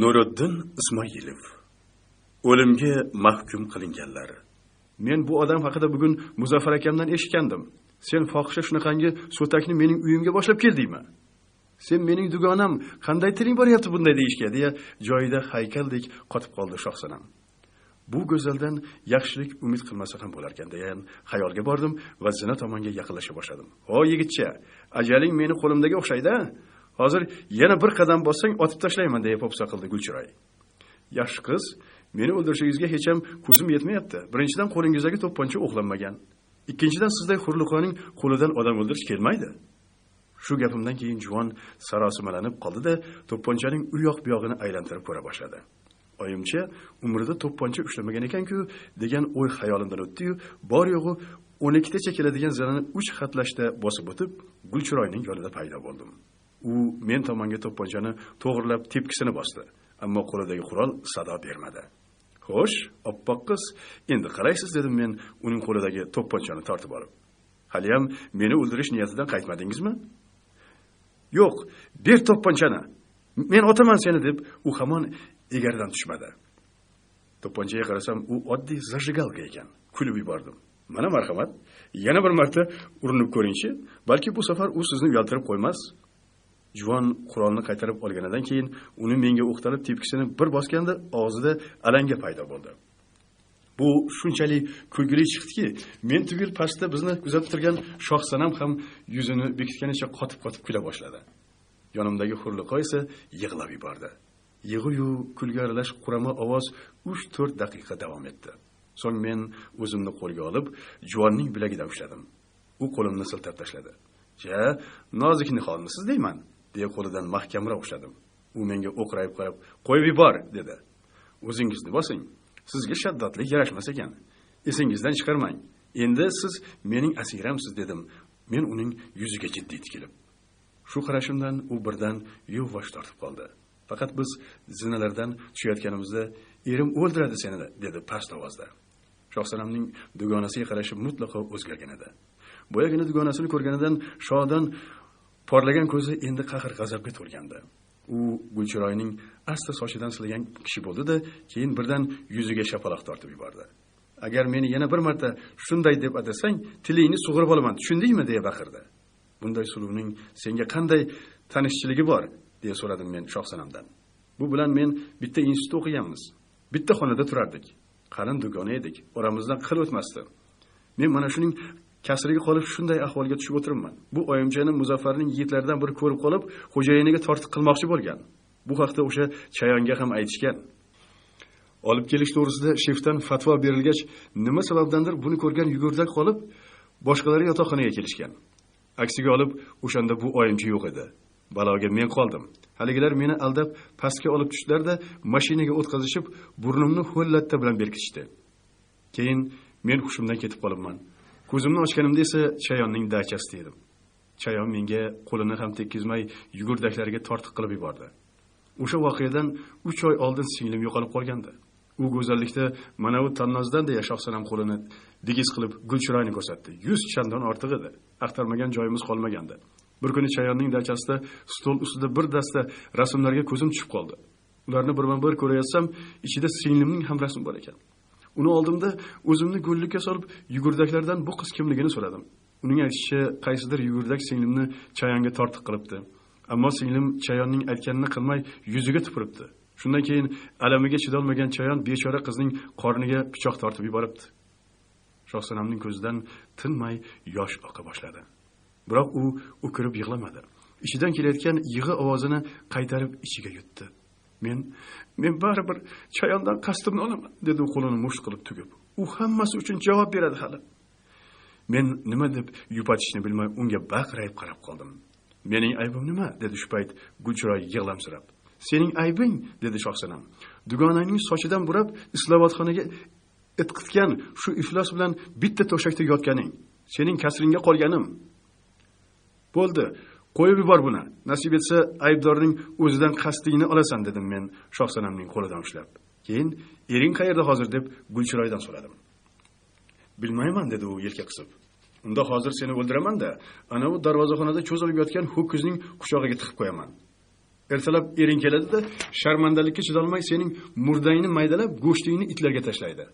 Nuriddin Ismoilov. O'limga mahkum qilinganlar. Men bu odam haqida bugun Muzaffar akamdan eshitgandim. Sen fohisha shunaqangi so'takni mening uyimga boshlab keldingmi? Sen mening dugonam, qanday tiling boryapti bunday deyishga, deya joyida haykaldek qotib qoldi Shohsanam. Bu go'zaldan yaxshilik umid qilmasa ham bo'lar ekan degan xayolga bordim va zina tomonga yaqinlasha boshladim. "O yigitcha, ajaling meni qo'limdagi o'xshaydi. Hozir yana bir qadam bossang otib tashlayman", deya popsa qildi Gulchiroy. "Yaxshi qiz, meni o'ldirishingizga hech ham ko'zim yetmayapti. Birinchidan qo'lingizdagi to'pponcha o'qlanmagan. Ikkinchidan sizday hurliqoning qo'lidan odam o'ldirish kelmaydi." Shu gapimdan keyin juvon sarosimalanib qoldi-da, to'pponchaning u yoq bu yog'ini aylantirib ko'ra boshladi. Oyimcha umrida to'pponcha ushlamagan ekan-ku degan o'y xayolimdan o'tdi-yu, bor yo'g'i 12 tacha keladigan zalani 3 xatlashda bosib o'tib, Gulchiroyning yonida paydo bo'ldim. U men tomonga to'pponchani to'g'rilab tepkisini bosdi, ammo qo'lidagi qurol sado bermadi. "Xo'sh, oppoq qiz, endi qaraysiz", dedim men uning qo'lidagi to'pponchani tortib olib. "Hali ham meni o'ldirish niyatidan qaytmadingizmi?" "Yo'q, ber to'pponchani. Men otaman seni", deb u hamon egaridan tushmadi. To'pponchaga qarasam, u oddiy zajigalka ekan. Kulib yubordim. "Mana marhamat, yana bir marta urinib ko'ringchi, balki bu safar u sizni uyaltirib qo'ymas." Juvon qurolni qaytarib olganidan keyin uni menga o'qtalib tepkisini bir bosganda og'zida alanga paydo bo'ldi. Bu shunchalik kulgili chiqdiki, men tugul pastda bizni kuzatib turgan Shohsanam ham yuzini bekitganicha qotib-qotib kula boshladi. Yonimdagi hurliqo esa yig'lab yubordi. Yig'i-yu kulga aralash qurama ovoz 3-4 daqiqa davom etdi. So'ng men o'zimni qo'lga olib, juvonning bilagidan ushladim. U qo'limni siltab tashladi. "Ja, nozik niholmisiz deyman", deya qo'lidan mahkamroq ushladim. U menga o'qrayib qarab, "Qo'yib yubor", dedi. "O'zingizni bosing. Sizga shaddodlik yarashmas ekan. Esingizdan chiqarmang. Endi siz mening asiramsiz", dedim men uning yuziga jiddiy tikilib. Shu qarashimdan u birdan yuvvosh tortib qoldi. "Faqat biz zinalardan tushayotganimizda erim o'ldiradi seni", dedi past ovozda. Shohsanamning dugonasiga qarashi mutlaqo o'zgargan edi. Boyagina dugonasini ko'rganidan shodon porlagan ko'zi endi qahr-g'azabga to'lgandi. U Gulchiroyning asta sochidan silagan kishi bo'ldi-da, keyin birdan yuziga shapaloq tortib yubordi. "Agar meni yana bir marta shunday deb atasang, tilingni sug'urib olaman, tushundingmi?" deya baqirdi. "Bunday suluvning senga qanday tanishchiligi bor?" deya so'radim men Shohsanamdan. "Bu bilan men bitta institutda o'qiganmiz. Bitta xonada turardik. Qalin dugona edik. Oramizdan qil o'tmasdi. Men mana shuning kasriga qolib shunday ahvolga tushib o'tiribman. Bu oyimchani Muzaffarning yigitlaridan biri ko'rib qolib, xo'jayiniga tortiq qilmoqchi bo'lgan. Bu haqda o'sha chayonga ham aytishgan. Olib kelish to'g'risida shefdan fatvo berilgach, nima sababdandir buni ko'rgan yugurdak qolib, boshqalari yotoqxonaga kelishgan. Aksiga olib, o'shanda bu oyimchi yo'q edi. Baloga men qoldim. Haligilar meni aldab pastga olib tushdilar-da, mashinaga o'tkazishib, burnimni ho'llatta bilan berkitishdi. Keyin men hushimdan ketib qolibman. Ko'zimni ochganimda esa chayonning dachasida edim. Chayon menga qo'lini ham tekkizmay yugurdaklariga tortiq qilib yubordi. O'sha voqeadan 3 oy oldin singlim yo'qolib qolgandi. U go'zallikda mana bu tannozdan deya Shohsanam qo'lini digiz qilib Gulchiroyni ko'rsatdi. 100 chandon ortiq edi. Axtarmagan joyimiz qolmagandi. Bir kuni chayonning dachasida stol ustida bir dasta rasmlarga ko'zim tushib qoldi. Ularni birma-bir ko'rayotsam, ichida singlimning ham rasmi bor ekan. Uni oldimda o'zimni go'llikka solib, yugurdaklardan bu qiz kimligini so'radim. Uning aytishicha, qaysidir yugurdak singlimni chayonga tortiq qilibdi. Ammo singlim chayonning aytganini qilmay yuziga tupuribdi. Shundan keyin alamiga chidolmagan chayon bechora qizning qorniga pichoq tortib yuboribdi. Shohsanamning ko'zidan tinmay yosh oqa boshladi. Biroq u o'kirib yig'lamadi. Ichidan kelayotgan yig'i ovozini qaytarib ichiga yutdi. Men baribir chayondan qasdimni olaman", dedi u qo'lini musht qilib tugib. "U hammasi uchun javob beradi hali." Men nima deb yupatishni bilmay unga baqirayib qarab qoldim. "Mening aybim nima?" dedi shu payt Gulchiroy yig'lamsirab. "Sening aybing", dedi Shohsanam. "Dugonangning sochidan burab Islobodxonaga itqitgan shu iflos bilan bitta to'shakda yotganing. Sening kasringga qolganim. Bo'ldi, qo'yib yubor buni. Nasib etsa, aybdorning o'zidan qasdingni olasan", dedim men Shohsanamning qo'lidan ushlab. Keyin, "Ering qayerda hozir?" deb Gulchiroydan so'radim. "Bilmayman", dedi u yelka qisib. "Unda hozir seni o'ldiraman-da, ana u darvozaxonada cho'zilib yotgan ho'kizning quchog'iga tiqib qo'yaman." Ertalab ering keladi-da, sharmandalikka chidolmay sening murdangni maydalab, go'shtingni itlarga tashlaydi.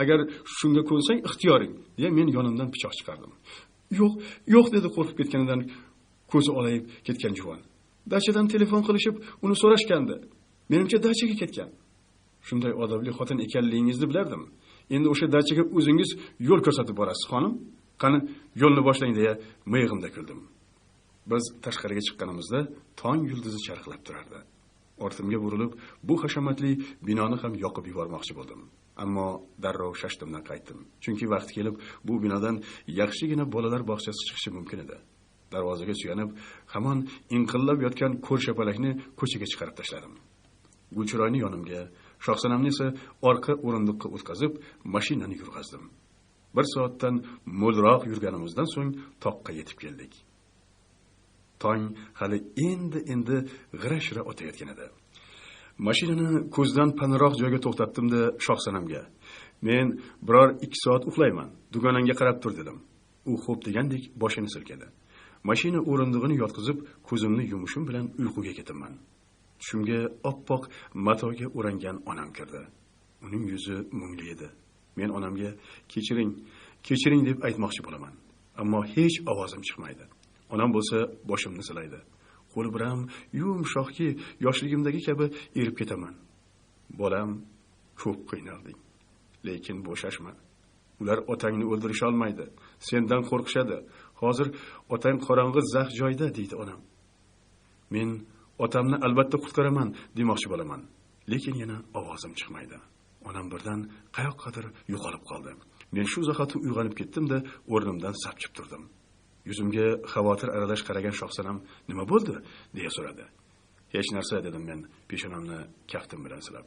Agar shunga ko'nsang ixtiyoring, deya men yonimdan pichoq chiqardim. Yo'q dedi qo'rqib ketganidan ko'zi olayib ketgan juvon. Dachadan telefon qilishib, uni so'rashgandi. Menimcha dachaga ketgan. Shunday odobli xotin ekanligingizni bilardim. Endi o'sha dachaga o'zingiz yo'l ko'rsatib borasiz, xonim. Qani, yo'lni boshlang deya miyig'imda kuldim. Biz tashqariga chiqqanimizda tong yulduzi charaqlab turardi. Ortimga burilib, bu hashamatli binoni ham yoqib yubormoqchi bo'ldim. Ammo darrov shashtimdan qaytdim. Chunki vaqti kelib, bu binodan yaxshigina bolalar bog'chasi chiqishi mumkin edi. Darvozaga suyanib, hamon inqillab yotgan ko'rshapalakni ko'chaga chiqarib tashladim. Gulchiroyni yonimga, Shohsanamni esa orqa o'rindiqqa o'tkazib, mashinani yurg'azdim. 1 soatdan mo'lroq yurganimizdan so'ng toqqa yetib keldik. Tong hali endi g'ira-shira o'tayotgan edi. Mashinani ko'zdan panaroq joyga to'xtatdim-da Shohsanamga. Men biror 2 soat uxlayman, dugonangga qarab tur dedim. U xo'p degandek boshini silkadi. Mashina o'rindig'ini yotqizib, ko'zimni yumishim bilan uyquga ketaman. Tushimga oppoq matoga o'rangan onam kirdi. Uning yuzi mungli edi. Men onamga kechiring deb aytmoqchi bo'laman, ammo hech ovozim chiqmaydi. Onam bo'lsa boshimni silaydi. Qo'li bilan yumshoqki, yoshligimdagi kabi erib ketaman. Bolam, ko'p qiynalding, lekin bo'shashma. Ular otangni o'ldirisha olmaydi. Sendan qo'rqishadi. Hozir otang qorong'i zax joyda, deydi onam. Men otamni albatta qutqaraman demoqchi bo'laman, lekin yana ovozim chiqmaydi. Onam birdan qayoqqadir yo'qolib qoldi. Men shu zahoti uyg'onib ketdim-da, o'rnimdan sapchib turdim. Yuzimga xavotir aralash qaragan Shohsanam, "Nima bo'ldi?" deya so'radi. "Hech narsa" dedim men, peshonamni kaftim bilan silab.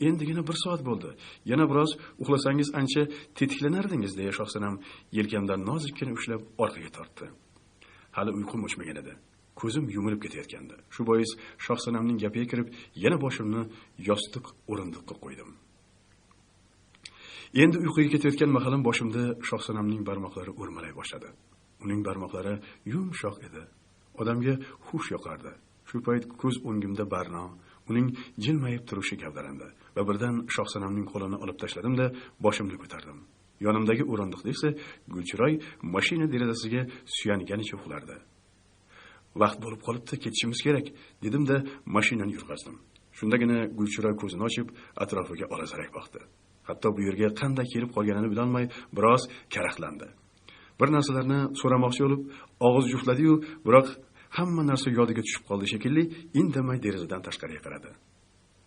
"Endigina 1 soat bo'ldi. Yana biroz uxlasangiz ancha tetiklanardingiz" deya Shohsanam yelkamdan nozikkina ushlab orqaga tortdi. Hali uyqum o'chmagan edi. Ko'zim yumilib ketayotgandi. Shu bois Shohsanamning gapiga kirib, yana boshimni yostiq o'rindiqqa qo'ydim. Endi uyquga ketayotgan mahalim boshimda Shohsanamning barmoqlari o'rmalay boshladi. Uning barmoqlari yumshoq edi. Odamga xush yoqardi. Shu payt ko'z o'ngimda Barno, uning jilmayib turishi gavdalandi va birdan Shohsanamning qo'lini olib tashladim-da, boshimni ko'tardim. Yonimdagi o'rindiqda esa Gulchiroy mashina derazasiga suyanganicha uxlardi. "Vaqt bo'lib qolibdi, ketishimiz kerak", dedim-da mashinani yurg'azdim. Shundagina Gulchiroy ko'zini ochib, atrofiga olazarak boqdi. Hatto bu yerga qanday kelib qolganini bilolmay biroz karaxtlandi. Bir narsalarni so'ramoqchi bo'lib, og'iz juftladi-yu, biroq hamma narsa yodiga tushib qoldi shekilli, indamay derazadan tashqariga qaradi.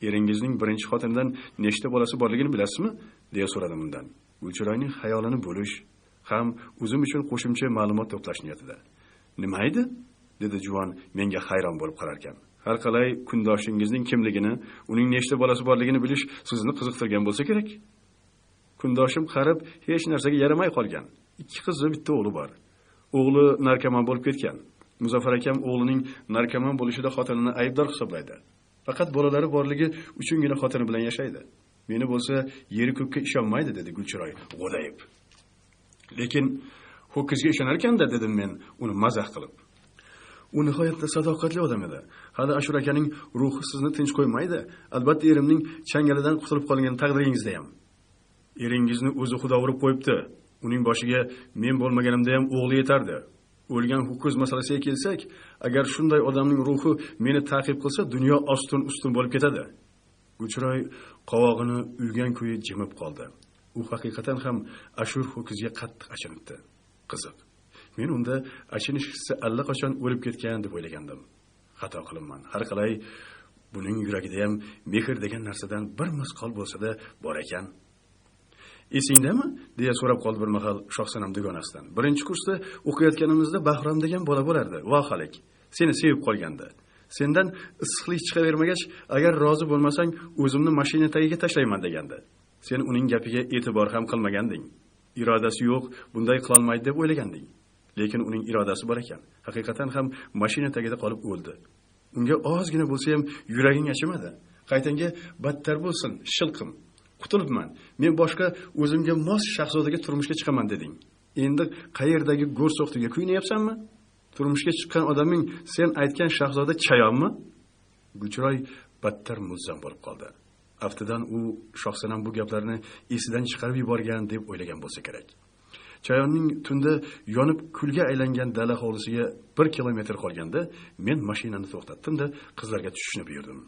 "Eringizning birinchi xotinidan nechta bolasi borligini bilasizmi?" deya so'radim undan. Gulchiroyning xayolini bo'lish ham o'zim uchun qo'shimcha ma'lumot to'plash niyatida. "Nima edi?" dedi juvon menga hayron bo'lib qarar ekan. "Har qalay kundoshingizning kimligini, uning nechta bolasi borligini bilish sizni qiziqtirgan bo'lsa kerak. Kundoshim qarib, hech narsaga yaramay qolgan. 2 qiz va 1 o'g'li bor. O'g'li narkoman bo'lib ketgan. Muzaffar akam o'g'lining narkoman bo'lishida xotinini aybdor hisoblaydi. Faqat bolalari borligi uchungina xotini bilan yashaydi. Meni bo'lsa, yeri ko'kka ishonmaydi", dedi Gulchiroy g'o'dayib. "Lekin ho'kizga ishonar ekan-da", dedim men uni mazax qilib. "U nihoyatda sadoqatli odam edi. Hali Ashur akaning ruhi sizni tinch qo'ymaydi. Albatta erimning changalidan qutulib qolgan taqdiringizda ham. Eringizni o'zi Xudo urib qo'yibdi. Uning boshiga men bo'lmaganimda ham o'g'li yetardi. O'lgan ho'kiz masalasiga kelsak, agar shunday odamning ruhi meni ta'qib qilsa, dunyo ostun-ustun bo'lib ketadi." Gulchiroy qovog'ini uygan ko'yi jimib qoldi. U haqiqatan ham Ashur ho'kizga qattiq achinibdi. Qiziq. Men unda achinish hissi allaqachon o'lib ketgan deb o'ylagandim. Xato qilibman. Har qalay buning yuragida ham mehr degan narsadan bir misqol bo'lsa-da bor ekan. "Esingdami?" deya so'rab qoldi bir mahal Shohsanam dugonasidan. "Birinchi kursda o'qiyotganimizda Bahrom degan bola bo'lardi. Vohalik. Seni sevib qolgandi. Sendan issiqlik chiqavermagach, agar rozi bo'lmasang, o'zimni mashina tagiga tashlayman degandi. Sen uning gapiga e'tibor ham qilmaganding. Irodasi yo'q, bunday qila olmaydi deb o'ylaganding. Lekin uning irodasi bor ekan. Haqiqatan ham mashina tagida qolib o'ldi. Unga ozgina bo'lsa ham yuraging achimadi. Qaytanga battar bo'lsin, shilqim. Qutulibman. Men boshqa o'zimga mos shahzodaga turmushga chiqaman deding. Endi qayerdagi go'rso'xtiga kuyinyapsanmi? Turmushga chiqqan odaming sen aytgan shahzoda chayonmi? Gulchiroy battar mulzam bo'lib qoldi. Aftidan u shoxsanam bu gaplarni esidan chiqarib yuborgan deb o'ylagan bo'lsa kerak. Chayonning tunda yonib kulga aylangan dala hovlisiga 1 kilometr qolganda men mashinani to'xtatdim-da qizlarga tushishni buyurdim.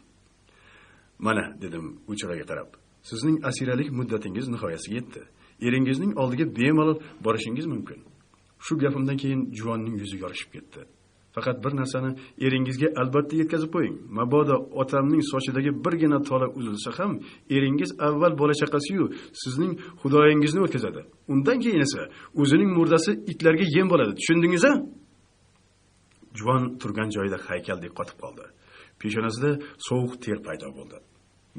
"Mana", dedim Gulchiroyga qarab. "Sizning asiralik muddatingiz nihoyasiga yetdi. Eringizning oldiga bemalol borishingiz mumkin." Shu gapimdan keyin juvonning yuzi yorishib ketdi. "Faqat bir narsani eringizga albatta yetkazib qo'ying. Mabodo otamning sochidagi birgina tola uzilsa ham, eringiz avval bola chaqasi-yu, sizning xudoyingizni o'tkazadi. Undan keyin esa o'zining murdasi itlarga yem bo'ladi. Tushundingiz-a?" Juvon turgan joyida haykaldek qotib qoldi. Peshonasida sovuq ter paydo bo'ldi.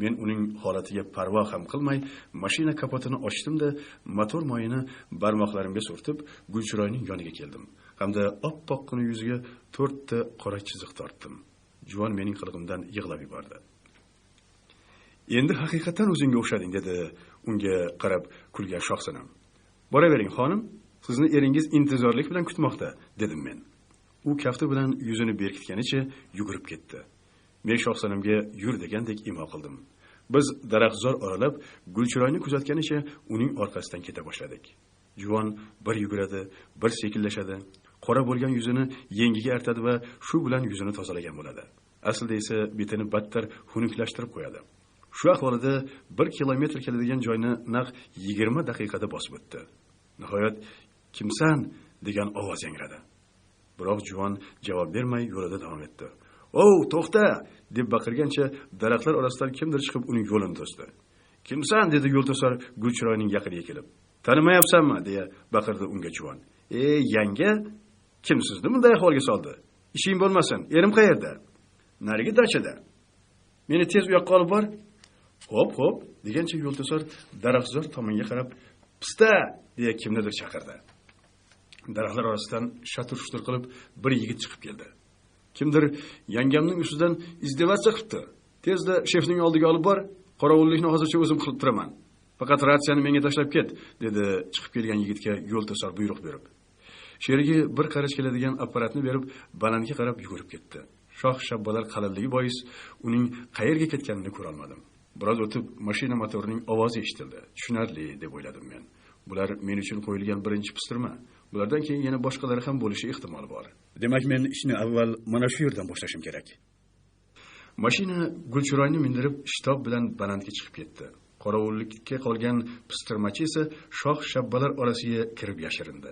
Men uning holatiga parvo ham qilmay, mashina kapotini ochdim-da, motor moyini barmoqlarimga surtib, Gulchiroyning yoniga keldim. Hamda oppoqqina yuziga 4 ta qora chiziq tortdim. Juvon mening qilig'imdan yig'lab yubordi. "Endi haqiqatan o'zingga o'xshading", dedi unga qarab kulgan shoxsanam. "Boravering, xonim, sizni eringiz intizorlik bilan kutmoqda", dedim men. U kafti bilan yuzini berkitganicha yugurib ketdi. Men shoxsanamga "Yur" degandek imo qildim. Biz daraxtzor oralab, Gulchiroyni kuzatganicha uning orqasidan keta boshladik. Juvon bir yuguradi, bir sekillashadi, qora bo'lgan yuzini yengiga artadi va shu bilan yuzini tozalagan bo'ladi. Aslida esa betini battar xunuklashtirib qo'yadi. Shu ahvolida 1 kilometr keladigan joyni naq 20 daqiqada bosib o'tdi. Nihoyat "Kimsan?" degan ovoz yangradi. Biroq juvon javob bermay yo'lida davom etdi. "Ov, to'xta!" deb baqirgancha daraxtlar orasidan kimdir chiqib uning yo'lini to'sdi. "Kimsan?" dedi yo'lto'sar Gulchiroyning yaqiniga kelib. "Tanimayapsanmi?" deya baqirdi unga juvon. "Ey, yanga, kim sizni bunday ahvolga soldi? Ishing bo'lmasin, erim qayerda?" "Narigi dachada." "Meni tez u yoqqa olib bor." "Hop" degancha yo'lto'sar daraxtzor tomonga qarab, "Pista!" deya kimnidir chaqirdi. Daraxtlar orasidan shatur-shutur qilib bir yigit chiqib keldi. "Kimdir yangamning ustidan izdevatsiya qilibdi. Tezda shefning oldiga olib bor, qorovullikni hozircha o'zim qilib turaman. Faqat ratsiyani menga tashlab ket", dedi chiqib kelgan yigitga yo'lto'sar buyruq berib. Sherigi bir qarich keladigan apparatni berib, balandga qarab yugurib ketdi. Shox-shabbalar qalinligi bois uning qayerga ketganini ko'ra olmadim. Biroz o'tib mashina motorining ovozi eshitildi. Tushunarli deb o'yladim men. Bular men uchun qo'yilgan birinchi pistirma. Bulardan keyin yana boshqalari ham bo'lishi ehtimoli bor. Demak, men ishni avval mana shu yerdan boshlashim kerak. Mashina Gulchiroyni mindirib shitob bilan balandga chiqib ketdi. Qorovullikka qolgan pistirmachi esa shox-shabbalar orasiga kirib yashirindi.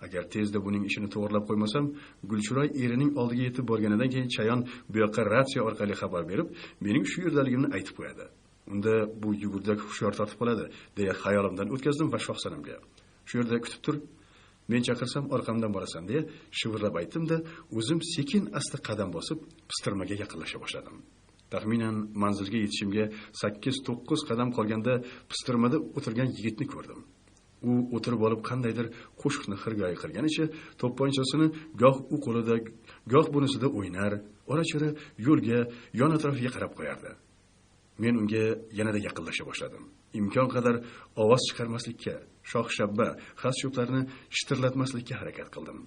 Agar tezda buning ishini to'g'rilab qo'ymasam, Gulchiroy erining oldiga yetib borganidan keyin Chayon bu yoqqa ratsiya orqali xabar berib, mening shu yerdaligimni aytib qo'yadi. Unda bu yugurdak hushyor tortib qoladi, deya xayolimdan o'tkazdim va shoxsanamga. "Shu yerda kutib tur. Men chaqirsam orqamdan borasan", deya shivirlab aytdim-da, o'zim sekin asta qadam bosib pistirmaga yaqinlasha boshladim. Taxminan manzilga yetishimga 8-9 qadam qolganda pistirmada o'tirgan yigitni ko'rdim. U o'tirib olib qandaydir qo'shiqni xirgoyi qilganicha to'pponchasini goh u qo'lida, goh bunisida o'ynar, ora-chora yo'lga, yon atrofiga qarab qo'yardi. Men unga yanada yaqinlasha boshladim. Imkon qadar ovoz chiqarmaslikka, shox-shabba, xas-cho'plarni shitirlatmaslikka harakat qildim.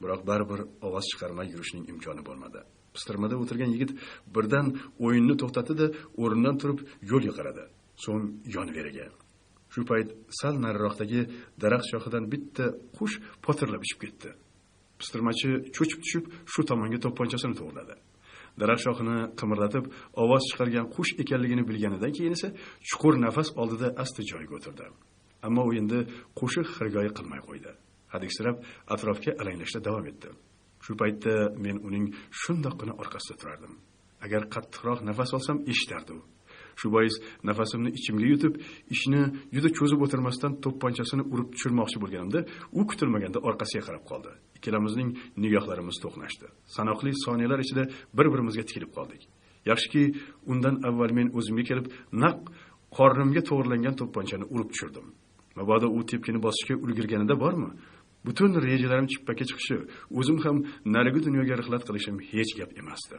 Biroq baribir ovoz chiqarmay yurishning imkoni bo'lmadi. Pistirmada o'tirgan yigit birdan o'yinni to'xtatdi-da, o'rnidan turib yo'lga qaradi. So'ng yonveriga. Shu payt sal nariroqdagi daraxt shoxidan bitta qush potirlab uchib ketdi. Pistirmachi cho'chib tushib, shu tomonga to'pponchasini to'g'riladi. Daraxt shoxini qimirlatib, ovoz chiqargan qush ekanligini bilganidan keyin esa chuqur nafas oldida asta joyiga o'tirdi. Ammo u endi qo'shiq xirgoyi qilmay qo'ydi. Hadiksirab atrofga alanglashda davom etdi. Shu paytda men uning shundoqqina orqasida turardim. Agar qattiqroq nafas olsam eshitardi. Shu bois nafasimni ichimga yutib, ishni juda cho'zib o'tirmasdan to'pponchasini urib tushirmoqchi bo'lganimda, u kutilmaganda orqasiga qarab qoldi. Ikkalamizning nigohlarimiz to'qnashdi. Sanoqli soniyalar ichida bir-birimizga tikilib qoldik. Yaxshiki, undan avval men o'zimga kelib, naq qornimga to'g'rilangan to'pponchani urib tushirdim. Mabodo u tepkini bosishga ulgurganida bormi? Butun rejalarim chippakka chiqishi, o'zim ham narigi dunyoga rihlat qilishim hech gap emasdi.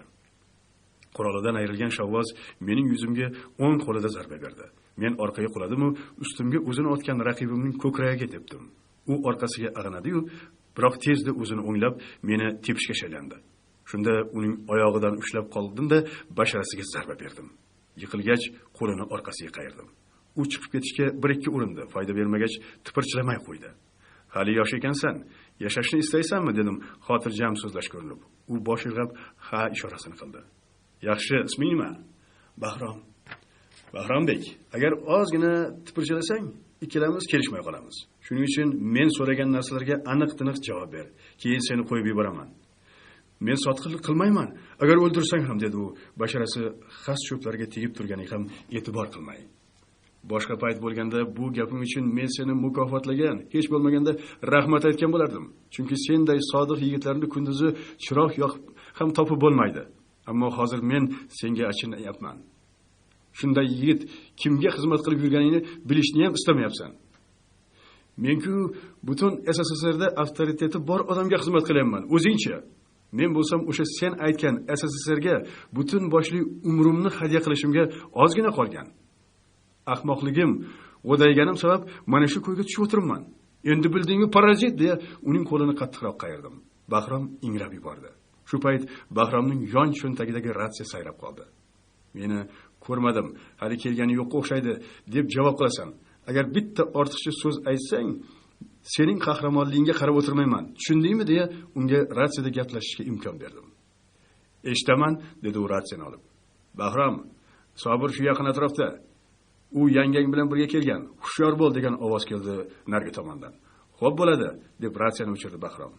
Qurolidan ayrilgan Shavvoz mening yuzimga o'ng qo'lida zarba berdi. Men orqaga quladim-u, ustimga o'zini otgan raqibimning ko'kragiga tepdim. U orqasiga ag'anadi-yu, biroq tezda o'zini o'nglab meni tepishga shaylandi. Shunda uning oyog'idan ushlab qoldim-da, basharasiga zarba berdim. Yiqilgach, qo'lini orqasiga qayirdim. U chiqib ketishga 1-2 urindi, foyda bermagach, tipirchilamay qo'ydi. "Hali yosh ekansan, yashashni istaysanmi?" dedim, xotirjam so'zlash ko'rinib. U bosh irg'ab, "Ha" ishorasini qildi. "Yaxshi, isming nima?" "Bahrom." "Bahrombek, agar ozgina tipirchilasang, ikkalamiz kelishmay qolamiz. Shuning uchun men so'ragan narsalarga aniq-tiniq javob ber. Keyin seni qo'yib yuboraman." "Men sotqinlik qilmayman. Agar o'ldirsang ham", dedi u, basharasi xas cho'plarga tegib turganiga ham e'tibor qilmay. "Boshqa payt bo'lganda bu gapim uchun men seni mukofotlagan, hech bo'lmaganda rahmat aytgan bo'lardim. Chunki senday sodiq yigitlarni kunduzi chiroq yoqib ham topib bo'lmaydi. Ammo hozir men senga achinayapman. Shunday yigit kimga xizmat qilib yurganingni bilishni ham istamayapsan. Men-ku butun SSSRda avtoriteti bor odamga xizmat qilyapman. O'zingchi? Men bo'lsam o'sha sen aytgan SSSRga butun boshli umrimni hadya qilishimga ozgina qolgan. Ahmoqligim, o'dayganim sabab mana shu ko'yga tushib o'tiribman. Endi bildingmi, parazit?" deya uning qo'lini qattiqroq qayirdim. Bahrom ingrab yubordi. Shu payt Bahromning yon cho'ntagidagi ratsiya sayrab qoldi. "Meni ko'rmadim, hali kelgani yo'qqa o'xshaydi" deb javob qilasan. "Agar bitta ortiqcha so'z aytsang, sening qahramonligingga qarab o'tirmayman. Tushundingmi?" deya unga ratsiyada gaplashishga imkon berdim. "Eshitaman", dedi u ratsiyani olib. "Bahrom, Sobir shu yaqin atrofda. U yangang bilan birga kelgan. Hushyor bo'l" degan ovoz keldi nargi tomondan. "Xo'p bo'ladi", deb ratsiyani o'chirdi Bahrom.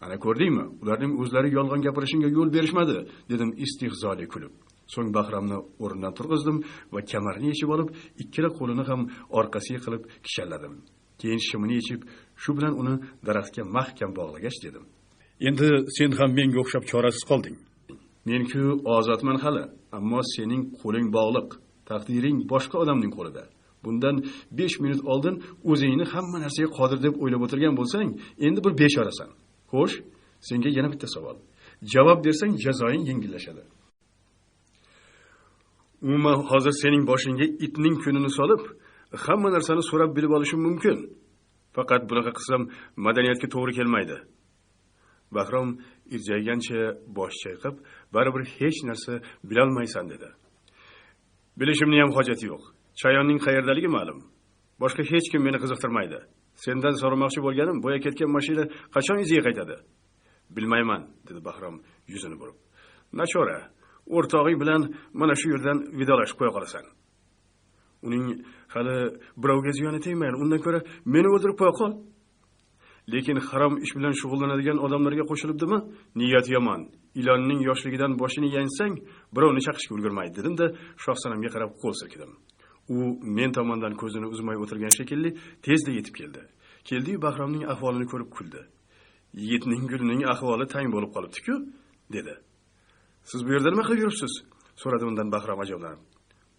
"Ana ko'rdingmi? Ularning o'zlari yolg'on gapirishingga yo'l berishmadi", dedim istihzoli kulib. So'ng Bahromni o'rnidan turg'izdim va kamarini yechib olib, ikkala qo'lini ham orqasiga qilib kishalladim. Keyin shimini yechib, shu bilan uni daraxtga mahkam bog'lagach dedim: "Endi sen ham menga o'xshab chorasiz qolding. Men-ku ozodman hali, ammo sening qo'ling bog'liq. Taqdiring boshqa odamning qo'lida. Bundan 5 minut oldin o'zingni hamma narsaga qodir deb o'ylab o'tirgan bo'lsang, endi bir beshorasan. Xo'sh, senga yana bitta savol. Javob bersang, jazoing yengillashadi. Umuman hozir sening boshingga itning kunini solib, hamma narsani so'rab bilib olishim mumkin. Faqat bunaqa qilsam, madaniyatga to'g'ri kelmaydi." Bahrom irjaygancha bosh chayqab, "Baribir hech narsa bilolmaysan" dedi. "Bilishimning ham hojati yo'q. Chayonning qayerdaligi ma'lum. Boshqa hech kim meni qiziqtirmaydi. Sendan so'ramoqchi bo'lganim, bo'ya ketgan mashina qachon iziga qaytadi?" "Bilmayman", dedi Bahrom yuzini burib. "Nachora, o'rtog'ing bilan mana shu yerdan vidolashib qo'ya qolasan. Uning hali birovga ziyoni tegmaydi. Undan ko'ra meni o'ldirib qo'ya qol. Lekin harom ish bilan shug'ullanadigan odamlarga qo'shilibdimi? Niyat yomon. Ilonning yoshligidan boshini yansang, birovni chaqishga ulgurmaydi", dedim-da, Shohsanamga qarab qo'l silkidim. U men tomondan ko'zini uzmay o'tirgan shekilli tezda yetib keldi. Keldi-yu Bahromning ahvolini ko'rib kuldi. "Yigitning gulining ahvoli tang bo'lib qolibdi-ku", dedi. "Siz bu yerda nima qilib yuribsiz?" so'radi undan Bahrom ajablanib.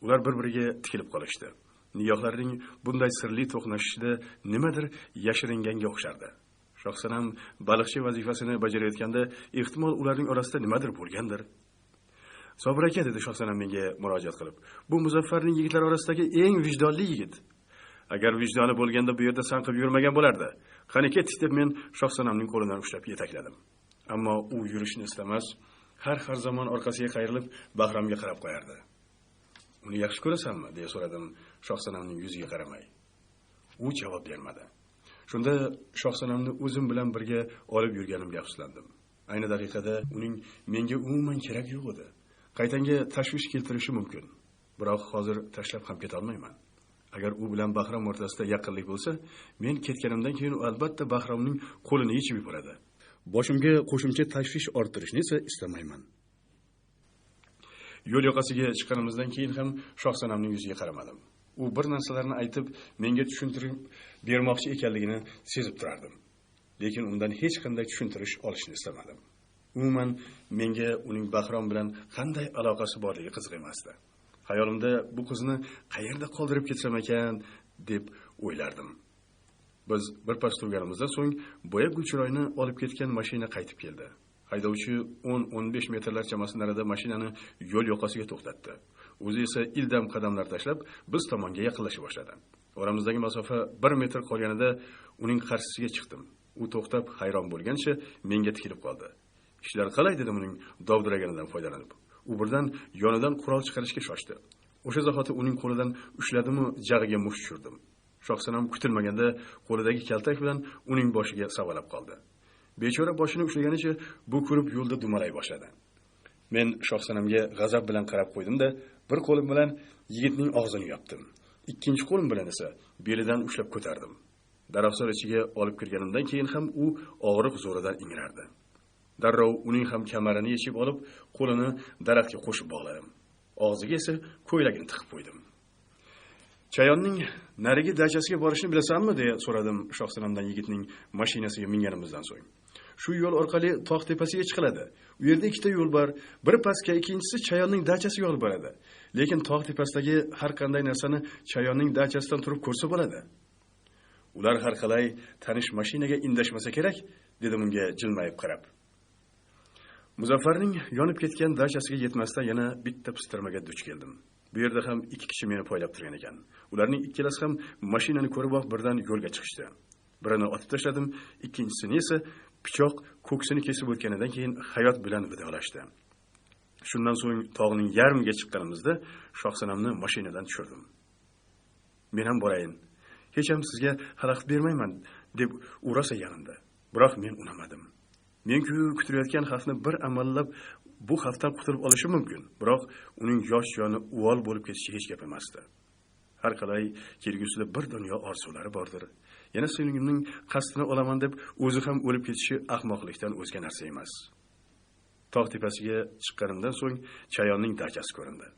Ular bir-biriga tikilib qolishdi. Niyohlarining bunday sirli to'qnashishida nimadir yashiringanga o'xshardi. Shohsanam baliqchi vazifasini bajarayotganda ehtimol ularning orasida nimadir bo'lgandir. "Sobir aka", dedi Shohsanam menga murojaat qilib, "bu Muzaffarning yigitlar orasidagi eng vijdonli yigit. Agar vijdoni bo'lganda bu yerda sanqib yurmagan bo'lardi. Qani ketdik", deb men Shohsanamning qo'lidan ushlab yetakladim. Ammo u yurishni istamas, har zamon orqasiga qayrilib Bahromga qarab qo'yardi. "Uni yaxshi ko'rasanmi?" deya so'radim Shohsanamning yuziga qaramay. U javob bermadi. Shunda Shohsanamni o'zim bilan birga olib yurganimga afsuslandim. Ayni daqiqada uning menga umuman kerak yo'q edi. Qaytanga tashvish keltirishi mumkin. Biroq hozir tashlab ham keta olmayman. Agar u bilan Bahrom o'rtasida yaqinlik bo'lsa, men ketganimdan keyin u albatta Bahromning qo'lini yechib yuboradi. Boshimga qo'shimcha tashvish orttirishni esa istamayman. Yo'l yoqasiga chiqqanimizdan keyin ham Shohsanamning yuziga qaramadim. U bir narsalarni aytib, menga tushuntirib bermoqchi ekanligini sezib turardim. Lekin undan hech qanday tushuntirish olishni istamadim. Umuman menga uning Bahrom bilan qanday aloqasi borligi qiziq emasdi. Xayolimda bu qizni qayerda qoldirib ketsam ekan deb o'ylardim. Biz bir pas turganimizdan so'ng bo'yab Gulchiroyni olib ketgan mashina qaytib keldi. Haydovchi 10-15 metrlar chamasi narida mashinani yo'l yoqasiga to'xtatdi. O'zi esa ildam qadamlar tashlab biz tomonga yaqinlasha boshladi. Oramizdagi masofa 1 metr qolganida uning qarshisiga chiqdim. U to'xtab hayron bo'lgancha menga tikilib qoldi. Ishlar qalay dedim uning dovdiraganidan foydalanib. U birdan yonidan qurol chiqarishga shoshdi. O'sha zahoti uning qo'lidan ushladimu jag'iga musht tushirdim. Shohsanam kutilmaganda qo'lidagi kaltak bilan uning boshiga savalab qoldi. Bechora boshini ushlaganicha bu ko'rib yo'lda dumalay boshladi. Men Shohsanamga g'azab bilan qarab qo'ydim-da, bir qo'lim bilan yigitning og'zini yopdim. Ikkinchi qo'lim bilan esa belidan ushlab ko'tardim. Daraxtzor ichiga olib kirganimdan keyin ham u og'riq zo'ridan ingrardi. Darrov uning ham kamarini yechib olib, qo'lini daraxtga qo'shib bog'ladim. Og'ziga esa ko'ylagini tiqib qo'ydim. Chayonning narigi dachasiga borishni bilasanmi deya so'radim Shohsanamdan yigitning mashinasiga minganimizdan so'ng. Shu yo'l orqali tog' tepasiga chiqiladi. U yerda ikkita yo'l bor. Biri pastga, ikkinchisi Chayonning dachasiga olib boradi. Lekin tog' tepasidagi har qanday narsani Chayonning dachasidan turib ko'rsa bo'ladi. Ular har qalay tanish mashinaga indashmasa kerak, dedim unga jilmayib qarab. Muzaffarning yonib ketgan dachasiga yetmasdan yana bitta pistirmaga duch keldim. Bu yerda ham ikki kishi meni poylab turgan ekan. Ularning ikkalasi ham mashinani ko'rib birdan yo'lga chiqishdi. Birini otib tashladim, ikkinchisini esa pichoq ko'ksini kesib o'tganidan keyin hayot bilan vidolashdi. Shundan so'ng tog'ning yarmiga chiqqanimizda Shohsanamni mashinadan tushirdim. Men ham borayin. Hech ham sizga xalaqit bermayman deb urasa yanimda. Biroq men unamadim. Men-ku kutilayotgan xavfni bir amallab bu xavfdan qutulib olishim mumkin. Biroq uning yosh joni uvol bo'lib ketishi hech gap emasdi. Har qalay kelgusida bir dunyo orzulari bordir. Yana singlimning qasdini olaman deb o'zi ham o'lib ketishi ahmoqlikdan o'zga narsa emas. Tog' tepasiga chiqqanimdan so'ng Chayonning dachasi ko'rindi.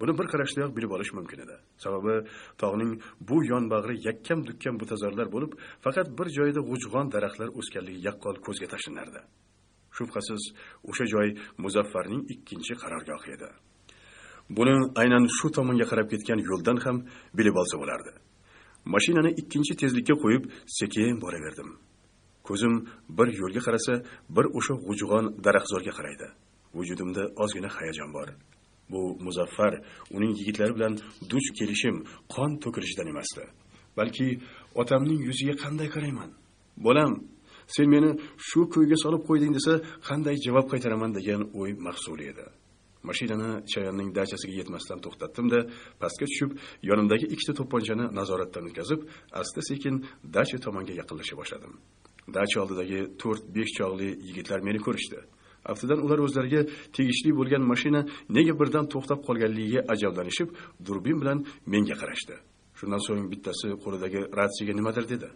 Buni bir qarashdayoq bilib olish mumkin edi. Sababi tog'ning bu yonbag'ri yakkam-dukkam butazorlar bo'lib, faqat bir joyda g'ujg'on daraxtlar o'sganligi yaqqol ko'zga tashlanardi. Shubhasiz, o'sha joy Muzaffarning ikkinchi qarorgohi edi. Buni aynan shu tomonga qarab ketgan yo'ldan ham bilib olsa bo'lardi. Mashinani ikkinchi tezlikka qo'yib, sekin boraverdim. Ko'zim bir yo'lga qarasa, bir o'sha g'ujg'on daraxtzorga qaraydi. Vujudimda ozgina hayajon bor. Bu Muzaffar uning yigitlari bilan duch kelishim, qon to'kilishidan emasdi. Balki otamning yuziga qanday qarayman? Bolam, sen meni shu ko'yga solib qo'yding desa, qanday javob qaytaraman degan o'y mahsuli edi. Mashinani Chayonning dachasiga yetmasdan to'xtatdim-da, pastga tushib, yonimdagi ikkita to'pponchani nazoratdan o'tkazib, asta-sekin dacha tomonga yaqinlasha boshladim. Dacha oldidagi 4-5 chog'li yigitlar meni ko'rishdi. Aftidan ular o'zlariga tegishli bo'lgan mashina nega birdan to'xtab qolganligiga ajablanishib, durbin bilan menga qarashdi. Shundan so'ng bittasi qo'lidagi ratsiyaga nimadir dedi.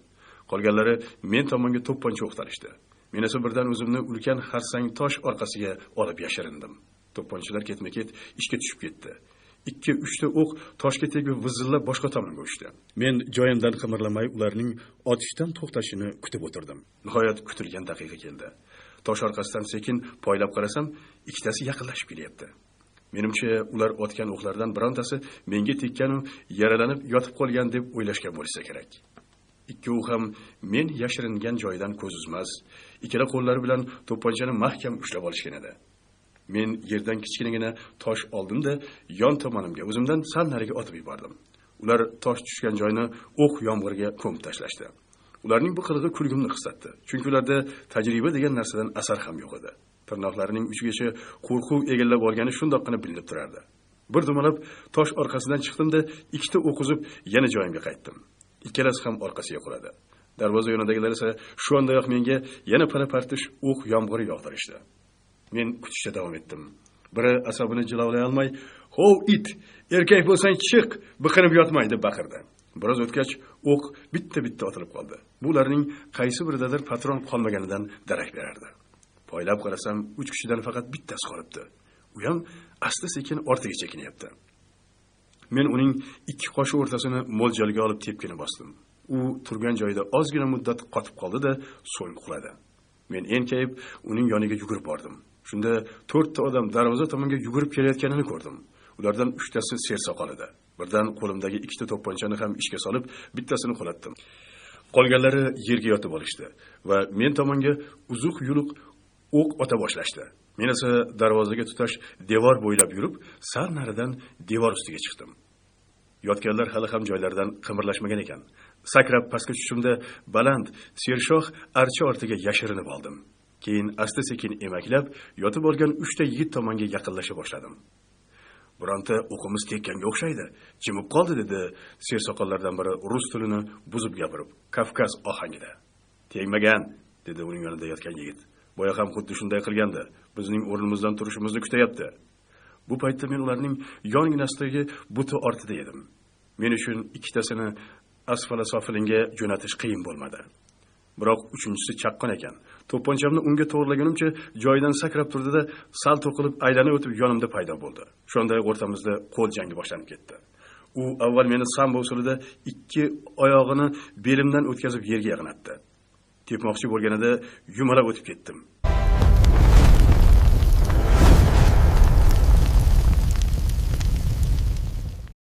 Qolganlari men tomonga to'pponcha o'qtalishdi. Men esa birdan o'zimni ulkan xarsang tosh orqasiga olib yashirindim. To'pponchalar ketma-ket ishga tushib ketdi. 2-3 ta o'q toshga tegib vizillab boshqa tomonga uchdi. Men joyimdan qimirlamay ularning otishdan to'xtashini kutib o'tirdim. Nihoyat kutilgan daqiqa keldi. Tosh orqasidan sekin poylab qarasam, ikkitasi yaqinlashib kelyapti. Menimcha, ular otgan o'qlardan birontasi menga tekkan va yaralanib yotib qolgan deb o'ylashgan bo'lsa kerak. Ikkovi ham men yashiringan joydan ko'z uzmas, ikkala qo'llari bilan to'pponchani mahkam ushlab olishgan edi. Men yerdan kichkinagina tosh oldim-da, yon tomonimga o'zimdan sal nariga otib yubordim. Ular tosh tushgan joyni o'q yomg'iriga ko'mib tashlashdi. Ularning bu qilig'i kulgimni qisatdi. Chunki ularda tajriba degan narsadan asar ham yo'q edi. Tirnoqlarining uchigacha qo'rquv egallab olgani shundoqqina bilinib turardi. Bir dumalab tosh orqasidan chiqdim-da, ikkita o'q uzib yana joyimga qaytdim. Ikkalasi ham orqasiga quladi. Darvoza yonidagilar esa shu ondayoq menga yana pala-partish o'q yomg'iri yog'dirishdi. Men kutishda davom etdim. Biri asabini jilovlay olmay, "Hov it, erkak bo'lsang chiq, biqinib yotmay" deb baqirdi. Biroz o'tgach, o'q bitta-bitta otilib qoldi. Bularning qaysi biridadir patron qolmaganidan darak berardi. Poylab qarasam, 3 kishidan faqat bittasi qolibdi. U ham asta-sekin ortiga chekinyapti. Men uning ikki qoshi o'rtasini mo'ljalga olib tepkini bosdim. U turgan joyida ozgina muddat qotib qoldi-da, so'ng quladi. Men enkayib uning yoniga yugurib bordim. Shunda 4 ta odam darvoza tomonga yugurib kelayotganini ko'rdim. Ulardan 3 tasi sersoqol edi. Birdan qo'limdagi ikkita to'pponchani ham ishga solib, bittasini qo'latdim. Qolganlari yerga yotib olishdi va men tomonga uzuq-yuluq o'q ota boshlashdi. Men esa darvozaga tutash devor bo'ylab yurib, sal naridan devor ustiga chiqdim. Yotganlar hali ham joylaridan qimirlashmagan ekan. Sakrab pastga tushishimda baland, sershoh archa ortiga yashirinib oldim. Keyin asta-sekin emaklab, yotib olgan 3 ta yigit tomonga yaqinlasha boshladim. Bironta o'qimiz tekkanga o'xshaydi. Jimib qoldi dedi sersoqollardan biri rus tilini buzib gapirib, Kavkaz ohangida. Tegmagan dedi uning yonida yotgan yigit. Boya ham xuddi shunday qilgandi. Bizning o'rnimizdan turishimizni kutayapti. Bu paytda men ularning yonginasidagi buti ortida edim. Men uchun ikkitasini asfala sofilinga jo'natish qiyin bo'lmadi. Biroq uchinchisi chaqqon ekan. To'pponchamni unga to'g'rilaganimcha joyidan sakrab turdi-da, sal to'qilib aylanib o'tib yonimda paydo bo'ldi. Shunda o'rtamizda qo'l jangi boshlanib ketdi. U avval meni sambo usulida ikki oyog'ini belimdan o'tkazib yerga yig'natdi. Tepmoqchi bo'lganida yumalab o'tib ketdim.